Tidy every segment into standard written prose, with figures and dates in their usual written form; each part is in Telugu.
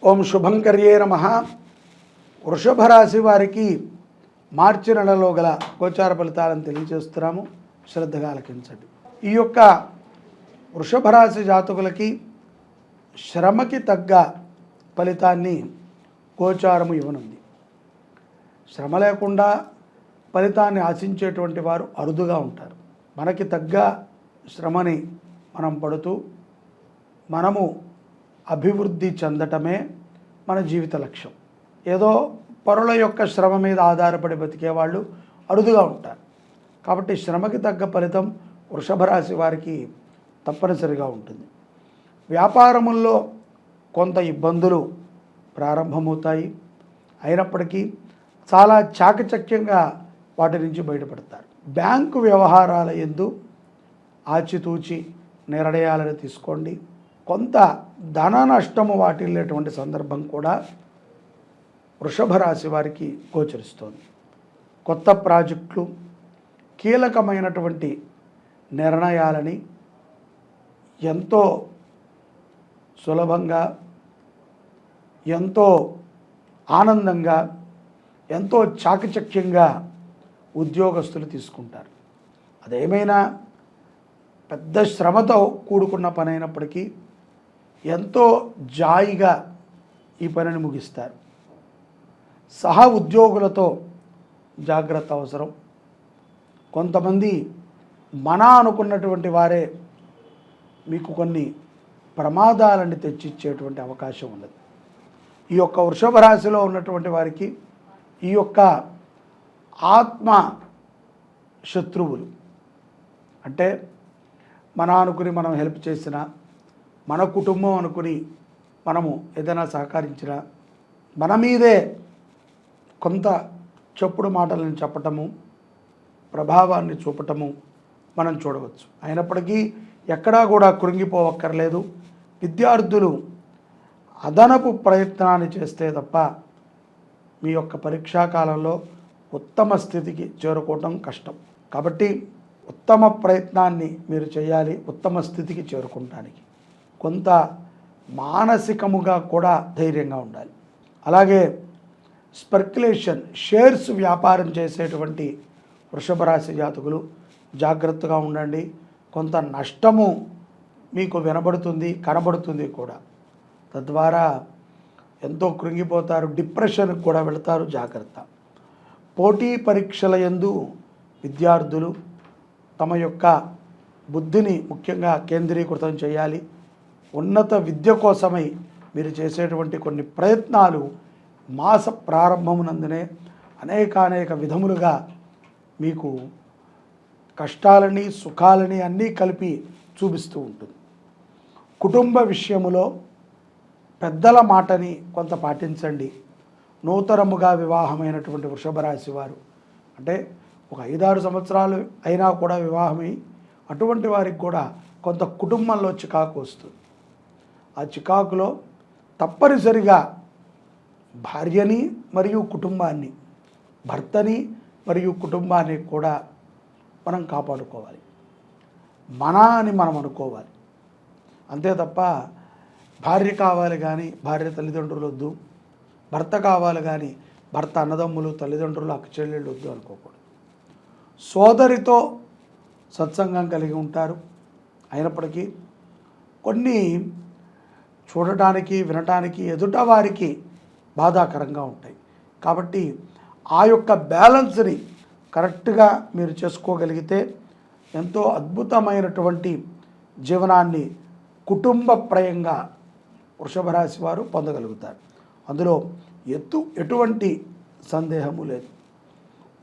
ఓం శుభంకర్యే నమః. వృషభ రాశి వారికి మార్చి నెలలో గల గోచార ఫలితాలను తెలియజేస్తున్నాము. శ్రద్ధగా ఆలకించండి. ఈ యొక్క వృషభ రాశి జాతకులకి శ్రమకి తగ్గ ఫలితాన్ని గోచారము ఇవ్వనుంది. శ్రమ లేకుండా ఫలితాన్ని ఆశించేటువంటి వారు అరుదుగా ఉంటారు. మనకి తగ్గ శ్రమని మనం పడుతూ మనము అభివృద్ధి చెందటమే మన జీవిత లక్ష్యం. ఏదో పరుల యొక్క శ్రమ మీద ఆధారపడి బతికే వాళ్ళు అరుదుగా ఉంటారు. కాబట్టి శ్రమకి తగ్గ ఫలితం వృషభ రాశి వారికి తప్పనిసరిగా ఉంటుంది. వ్యాపారముల్లో కొంత ఇబ్బందులు ప్రారంభమవుతాయి. అయినప్పటికీ చాలా చాకచక్యంగా వాటి నుంచి బయటపడతారు. బ్యాంకు వ్యవహారాల యందు ఆచితూచి నిర్ణయాలను తీసుకోండి. కొంత ధన నష్టము వాటిల్లేటువంటి సందర్భం కూడా వృషభ రాశి వారికి గోచరిస్తోంది. కొత్త ప్రాజెక్టులు, కీలకమైనటువంటి నిర్ణయాలని ఎంతో సులభంగా, ఎంతో ఆనందంగా, ఎంతో చాకచక్యంగా ఉద్యోగస్తులు తీసుకుంటారు. అదేమైనా పెద్ద శ్రమతో కూడుకున్న పని అయినప్పటికీ ఎంతో జాయిగా ఈ పనిని ముగిస్తారు. సహ ఉద్యోగులతో జాగ్రత్త అవసరం. కొంతమంది మన అనుకున్నటువంటి వారే మీకు కొన్ని ప్రమాదాలను తెచ్చిచ్చేటువంటి అవకాశం ఉన్నది. ఈ యొక్క వృషభ రాశిలో ఉన్నటువంటి వారికి ఈ యొక్క ఆత్మ శత్రువులు అంటే మన అనుకుని మనం హెల్ప్ చేసినా, మన కుటుంబం అనుకుని మనము ఏదైనా సహకరించినా మన మీదే కొంత చెప్పుడు మాటలను చెప్పటము, ప్రభావాన్ని చూపటము మనం చూడవచ్చు. అయినప్పటికీ ఎక్కడా కూడా కృంగిపోవక్కర్లేదు. విద్యార్థులు అదనపు ప్రయత్నాన్ని చేస్తే తప్ప మీ యొక్క పరీక్షా కాలంలో ఉత్తమ స్థితికి చేరుకోవటం కష్టం. కాబట్టి ఉత్తమ ప్రయత్నాన్ని మీరు చేయాలి ఉత్తమ స్థితికి చేరుకోవటానికి. కొంత మానసికముగా కూడా ధైర్యంగా ఉండాలి. అలాగే స్పెక్యులేషన్, షేర్స్ వ్యాపారం చేసేటువంటి వృషభ రాశి జాతకులు జాగ్రత్తగా ఉండండి. కొంత నష్టము మీకు వినబడుతుంది, కనబడుతుంది కూడా. తద్వారా ఎంతో కృంగిపోతారు, డిప్రెషన్కి కూడా వెళతారు. జాగ్రత్త. పోటీ పరీక్షల యందు విద్యార్థులు తమ యొక్క బుద్ధిని ముఖ్యంగా కేంద్రీకృతం చేయాలి. ఉన్నత విద్య కోసమై మీరు చేసేటువంటి కొన్ని ప్రయత్నాలు మాస ప్రారంభమునందునే అనేక విధములుగా మీకు కష్టాలని, సుఖాలని అన్నీ కలిపి చూపిస్తూ ఉంటుంది. కుటుంబ విషయములో పెద్దల మాటని కొంత పాటించండి. నూతనముగా వివాహమైనటువంటి వృషభ రాశి వారు అంటే ఒక 5-6 సంవత్సరాలు అయినా కూడా వివాహమై అటువంటి వారికి కూడా కొంత కుటుంబంలో చికాకు వస్తుంది. ఆ చికాకులో తప్పనిసరిగా భార్యని మరియు కుటుంబాన్ని, భర్తని మరియు కుటుంబాన్ని కూడా మనం కాపాడుకోవాలి. మన అని మనం అనుకోవాలి. అంతే తప్ప భార్య కావాలి కానీ భార్య తల్లిదండ్రులు వద్దు, భర్త కావాలి కానీ భర్త అన్నదమ్ములు, తల్లిదండ్రులు, అక్కచెల్లెళ్ళు వద్దు అనుకోకూడదు. సోదరితో సత్సంగం కలిగి ఉంటారు. అయినప్పటికీ కొన్ని చూడటానికి, వినటానికి ఎదుట వారికి బాధాకరంగా ఉంటాయి. కాబట్టి ఆ యొక్క బ్యాలెన్స్ని కరెక్ట్గా మీరు చేసుకోగలిగితే ఎంతో అద్భుతమైనటువంటి జీవనాన్ని కుటుంబప్రయంగా వృషభ రాశి వారు పొందగలుగుతారు. అందులో ఎటువంటి సందేహము లేదు.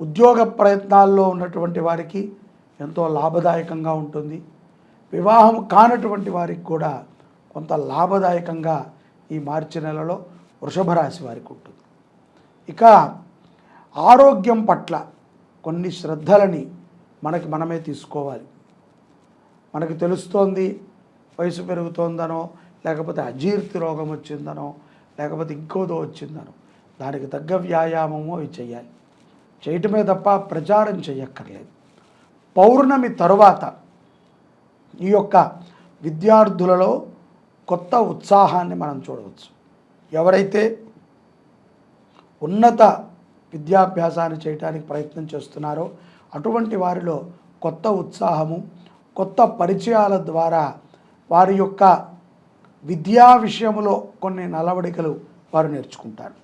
ఉద్యోగ ప్రయత్నాల్లో ఉన్నటువంటి వారికి ఎంతో లాభదాయకంగా ఉంటుంది. వివాహం కానటువంటి వారికి కూడా కొంత లాభదాయకంగా ఈ మార్చి నెలలో వృషభ రాశి వారికి ఉంటుంది. ఇక ఆరోగ్యం పట్ల కొన్ని శ్రద్ధలని మనమే తీసుకోవాలి. మనకు తెలుస్తోంది వయసు పెరుగుతోందనో, లేకపోతే అజీర్తి రోగం వచ్చిందనో, లేకపోతే ఇంకోదో వచ్చిందనో దానికి తగ్గ వ్యాయామము అవి చేయాలి. చేయటమే తప్ప ప్రచారం చేయక్కర్లేదు. పౌర్ణమి తరువాత ఈ యొక్క విద్యార్థులలో కొత్త ఉత్సాహాన్ని మనం చూడవచ్చు. ఎవరైతే ఉన్నత విద్యాభ్యాసాన్ని చేయడానికి ప్రయత్నం చేస్తున్నారో అటువంటి వారిలో కొత్త ఉత్సాహము, కొత్త పరిచయాల ద్వారా వారి యొక్క విద్యా విషయంలో కొన్ని నడవడికలు వారు నేర్చుకుంటారు.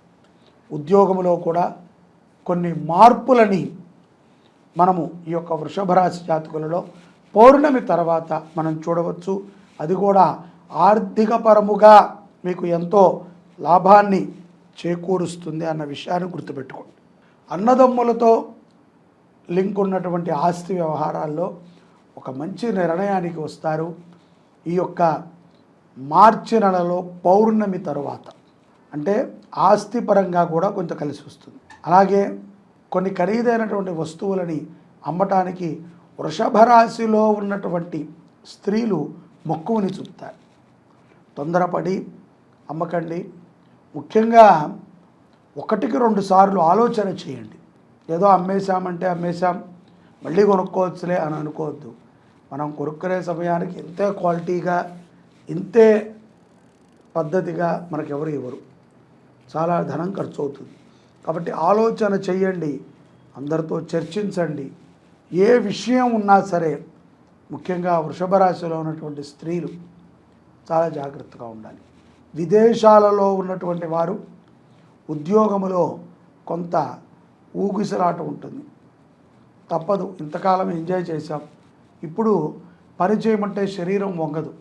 ఉద్యోగంలో కూడా కొన్ని మార్పులని మనము ఈ యొక్క వృషభ రాశి జాతకులలో పౌర్ణమి తర్వాత మనం చూడవచ్చు. అది కూడా ఆర్థిక పరముగా మీకు ఎంతో లాభాన్ని చేకూరుస్తుంది అన్న విషయాన్ని గుర్తుపెట్టుకోండి. అన్నదమ్ములతో లింక్ ఉన్నటువంటి ఆస్తి వ్యవహారాల్లో ఒక మంచి నిర్ణయానికి వస్తారు. ఈ యొక్క మార్చి నెలలో పౌర్ణమి తరువాత అంటే ఆస్తి పరంగా కూడా కొంత కలిసి వస్తుంది. అలాగే కొన్ని ఖరీదైనటువంటి వస్తువులని అమ్మటానికి వృషభ రాశిలో ఉన్నటువంటి స్త్రీలు మక్కువని చూపుతారు. తొందరపడి అమ్మకండి. ముఖ్యంగా 1-2 సార్లు ఆలోచన చేయండి. ఏదో అమ్మేశామంటే అమ్మేశాం మళ్ళీ కొనుక్కోవచ్చులే అని అనుకోవద్దు. మనం కొనుక్కునే సమయానికి ఇంతే క్వాలిటీగా ఇంతే పద్ధతిగా మనకు ఎవరు ఇవ్వరు, చాలా ధనం ఖర్చు అవుతుంది. కాబట్టి ఆలోచన చేయండి, అందరితో చర్చించండి. ఏ విషయం ఉన్నా సరే ముఖ్యంగా వృషభ రాశిలో ఉన్నటువంటి స్త్రీలు చాలా జాగ్రత్తగా ఉండాలి. విదేశాలలో ఉన్నటువంటి వారు ఉద్యోగములో కొంత ఊగిసలాట ఉంటుంది. తప్పదు, ఇంతకాలం ఎంజాయ్ చేశాం, ఇప్పుడు పని చేయమంటే శరీరం వంగదు,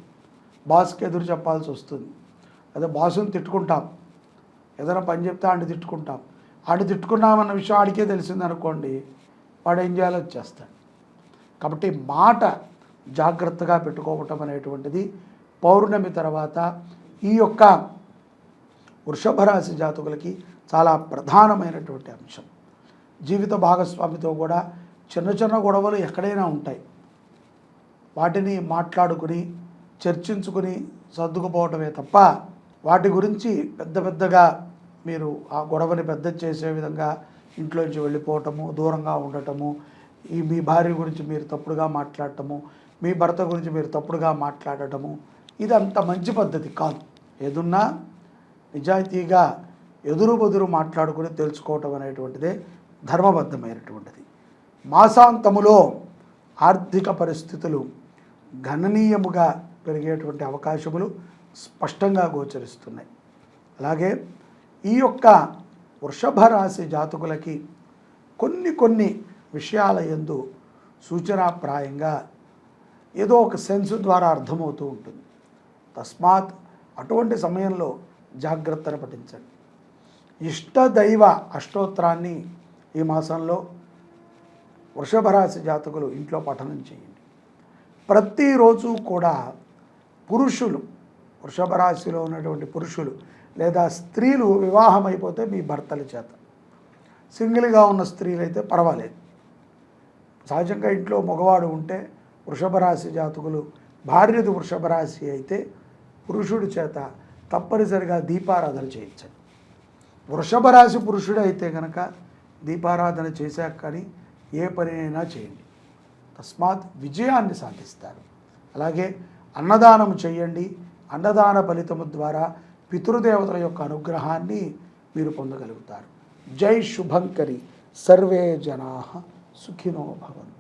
బాస్కి ఎదురు చెప్పాల్సి వస్తుంది. అదే బాసుని తిట్టుకుంటాం, ఏదైనా పని చెప్తే ఆడిని తిట్టుకుంటాం. ఆడిని తిట్టుకున్నామన్న విషయం ఆడికే తెలిసింది అనుకోండి, వాడు ఏం చేయాలో చేస్తాడు. కాబట్టి మాట జాగ్రత్తగా పెట్టుకోవటం అనేటువంటిది పౌర్ణమి తర్వాత ఈ యొక్క వృషభ రాశి జాతకులకి చాలా ప్రధానమైనటువంటి అంశం. జీవిత భాగస్వామితో కూడా చిన్న చిన్న గొడవలు ఎక్కడైనా ఉంటాయి. వాటిని మాట్లాడుకుని చర్చించుకుని సర్దుకుపోవటమే తప్ప వాటి గురించి పెద్దగా మీరు ఆ గొడవని పెద్ద చేసే విధంగా ఇంట్లోంచి వెళ్ళిపోవటము, దూరంగా ఉండటము, మీ భార్య గురించి మీరు తప్పుడుగా మాట్లాడటము, మీ భర్త గురించి మీరు తప్పుడుగా మాట్లాడటము, ఇది అంత మంచి పద్ధతి కాదు. ఏదున్నా నిజాయితీగా ఎదురు బదురు మాట్లాడుకుని తెలుసుకోవటం అనేటువంటిదే ధర్మబద్ధమైనటువంటిది. మాసాంతములో ఆర్థిక పరిస్థితులు గణనీయముగా పెరిగేటువంటి అవకాశములు స్పష్టంగా గోచరిస్తున్నాయి. అలాగే ఈ యొక్క వృషభ రాశి జాతకులకి కొన్ని విషయాల యందు సూచనాప్రాయంగా ఏదో ఒక సెన్స్ ద్వారా అర్థమవుతూ ఉంటుంది. తస్మాత్ అటువంటి సమయంలో జాగ్రత్తను పఠించండి. ఇష్టదైవ అష్టోత్తరాన్ని ఈ మాసంలో వృషభ రాశి జాతకులు ఇంట్లో పఠనం చేయండి. ప్రతిరోజు కూడా పురుషులు, వృషభ రాశిలో ఉన్నటువంటి పురుషులు లేదా స్త్రీలు వివాహం అయిపోతే మీ భర్తల చేత, సింగిల్గా ఉన్న స్త్రీలు అయితే పర్వాలేదు. సహజంగా ఇంట్లో మగవాడు ఉంటే వృషభ రాశి జాతకులు భార్యది వృషభ రాశి అయితే పురుషుడి చేత తప్పనిసరిగా దీపారాధన చేయించండి. వృషభ రాశి పురుషుడు అయితే కనుక దీపారాధన చేశాక కానీ ఏ పని అయినా చేయండి, తస్మాత్ విజయాన్ని సాధిస్తారు. అలాగే అన్నదానం చేయండి. అన్నదాన ఫలితము ద్వారా పితృదేవతల యొక్క అనుగ్రహాన్ని మీరు పొందగలుగుతారు. జై శుభంకరి. సర్వే జనాః సుఖినో భవంతు.